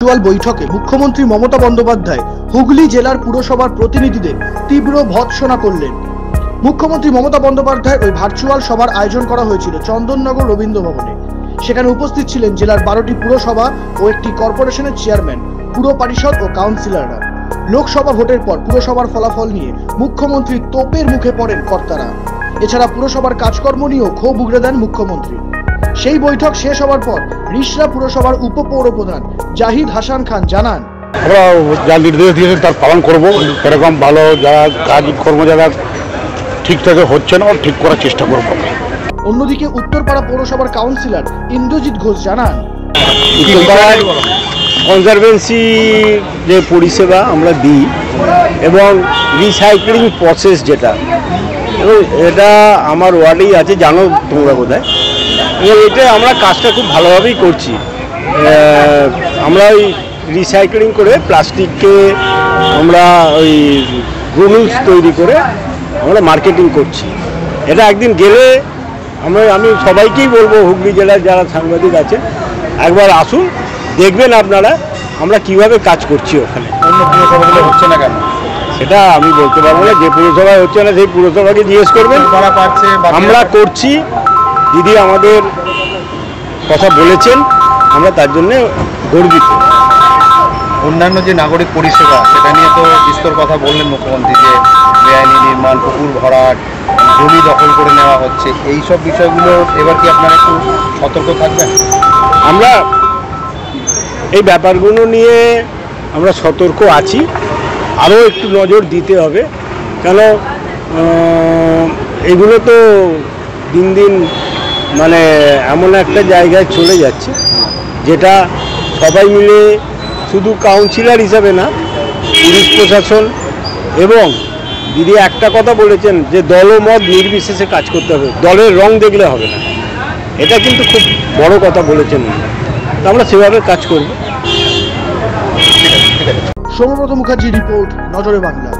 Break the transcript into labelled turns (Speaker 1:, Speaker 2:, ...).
Speaker 1: Virtual বৈঠকে মুখ্যমন্ত্রী মমতা বন্দ্যোপাধ্যায় হুগলি জেলার পুরসভার প্রতিনিধিদের তীব্র ভৎসনা করলেন। মুখ্যমন্ত্রী মমতা বন্দ্যোপাধ্যায় ওই ভার্চুয়াল সভার আয়োজন করা হয়েছিল চন্দননগর রবীন্দ্র ভবনে। সেখানে উপস্থিত ছিলেন জেলার 12টি পুরসভা ও একটি কর্পোরেশনের চেয়ারম্যান, পুর পরিষদ ও কাউন্সিলররা। লোকসভা ভোটের পর পুরসভার ফলাফল নিয়ে মুখ্যমন্ত্রী তোপের মুখে পড়েন কর্তারা। এছাড়া পুরসভার কাজকর্ম নিয়েও ক্ষোভ উগরে দেন মুখ্যমন্ত্রী। সেই বৈঠক শেষ হওয়ার পর রিষড়া পুরসভার উপপৌর প্রধান জাহিদ হাসান খান জানান,
Speaker 2: আমরা যা নির্দেশ দিয়েছেন তার পালন করব। এরকম ভালো যারা কাজকর্ম যারা ঠিকঠাক হচ্ছে না ঠিক করার চেষ্টা করব।
Speaker 1: অন্যদিকে উত্তরপাড়া পৌরসভার কাউন্সিলর ইন্দ্রজিৎ ঘোষ জানান,
Speaker 3: উত্তরপাড়ায় কনজারভেন্সি যে পরিষেবা আমরা দিই এবং রিসাইক্লিং প্রসেস যেটা, এবং এটা আমার ওয়ার্ডেই আছে, জানো তোমরা বোধহয়। এবং এটা আমরা কাজটা খুব ভালোভাবেই করছি। আমরা ওই রিসাইক্লিং করে প্লাস্টিককে আমরা ওই গ্রুমিংস তৈরি করে আমরা মার্কেটিং করছি। এটা একদিন গেলে আমি সবাইকেই বলবো, হুগলি জেলার যারা সাংবাদিক আছে একবার আসুন, দেখবেন আপনারা আমরা কিভাবে কাজ করছি ওখানে।
Speaker 2: অন্য পুরসভাগুলো হচ্ছে না কেন
Speaker 3: সেটা আমি বলতে পারবো না। যে পুরসভায় হচ্ছে না সেই পুরসভাকে জিজ্ঞেস করবেন। আমরা করছি, দিদি আমাদের কথা বলেছেন, আমরা তার জন্য গর্বিত।
Speaker 2: অন্যান্য যে নাগরিক পরিষেবা সেটা নিয়ে তো বিস্তর কথা বললেন মুখ্যমন্ত্রী, যে বেআইনি নির্মাণ, পুকুর ভরাট, জমি দখল করে নেওয়া হচ্ছে, এই সব বিষয়গুলো এবার কি আপনারা একটু সতর্ক থাকবেন?
Speaker 3: আমরা এই ব্যাপারগুলো নিয়ে আমরা সতর্ক আছি, আরও একটু নজর দিতে হবে। কেন এগুলো তো দিন দিন মানে এমন একটা জায়গায় চলে যাচ্ছে যেটা সবাই মিলে, শুধু কাউন্সিলর হিসাবে না, পুলিশ প্রশাসন এবং দিদি একটা কথা বলেছেন যে দলমত নির্বিশেষে কাজ করতে হবে, দলের রং দেখলে হবে না। এটা কিন্তু খুব বড় কথা বলেছেন। আমরা সেভাবে কাজ করব।
Speaker 1: সৌম্যব্রত মুখার্জি রিপোর্ট, নজরে বাংলা।